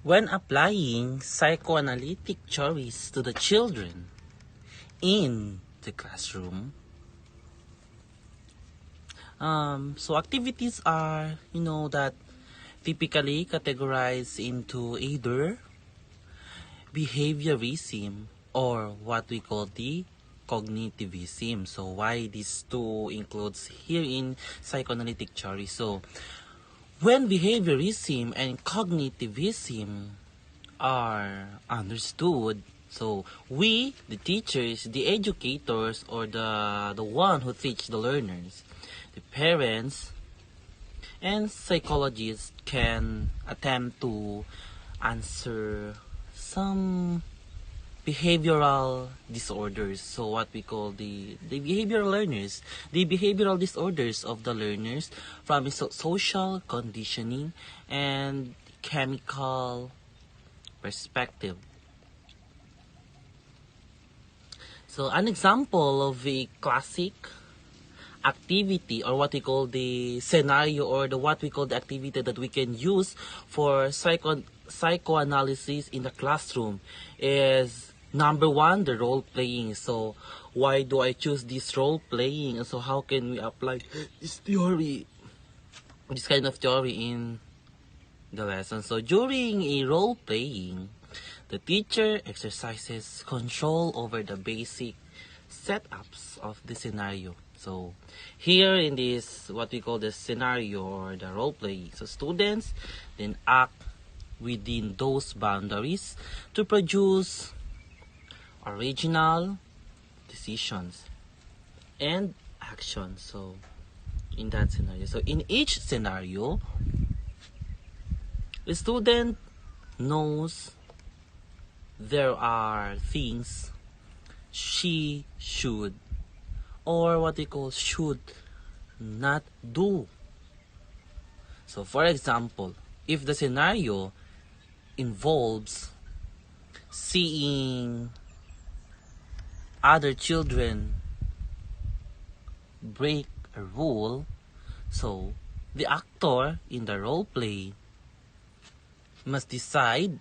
When applying psychoanalytic theories to the children in the classroom, so activities are, that typically categorized into either behaviorism or what we call the cognitivism. So why these two includes here in psychoanalytic theory? So when behaviorism and cognitivism are understood, so we, the teachers, the educators, or the one who teach the learners, the parents, and psychologists can attempt to answer some behavioral disorders. So what we call the behavioral learners, the behavioral disorders of the learners from a social conditioning and chemical perspective. So an example of a classic activity, or what we call the scenario, or the what we call the activity that we can use for psychoanalysis in the classroom is number one, the role playing. So why do I choose this role playing? So how can we apply this theory, this kind of theory in the lesson? So during a role playing, the teacher exercises control over the basic setups of the scenario. So here in this, what we call the scenario or the role play, so students then act within those boundaries to produce original decisions and actions. So in that scenario, so in each scenario, the student knows there are things she should, or what we call should not do. So for example, if the scenario involves seeing other children break a rule, so the actor in the role play must decide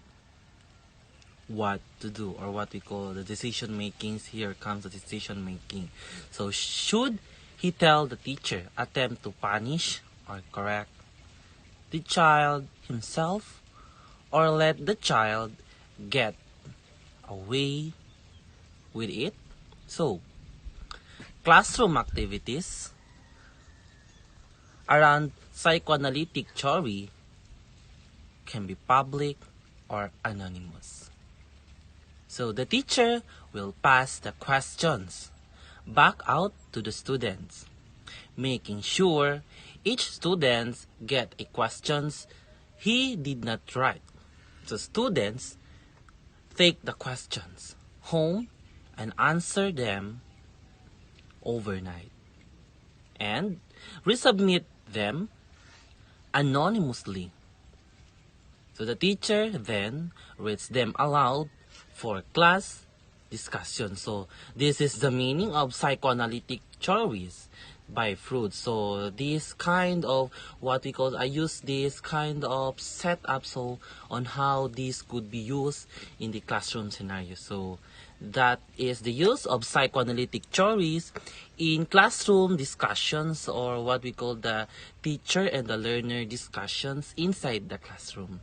what to do, or what we call the decision makings. Here comes the decision making. So should he tell the teacher, attempt to punish or correct the child himself, or let the child get away with it? So classroom activities around psychoanalytic theory can be public or anonymous. So the teacher will pass the questions back out to the students, making sure each student get a questions he did not write. So students take the questions home and answer them overnight and resubmit them anonymously. So the teacher then reads them aloud for class discussion. So this is the meaning of psychoanalytic theories by Freud. So this kind of what we call, I use this kind of setup so on how this could be used in the classroom scenario. So that is the use of psychoanalytic theories in classroom discussions, or what we call the teacher and the learner discussions inside the classroom.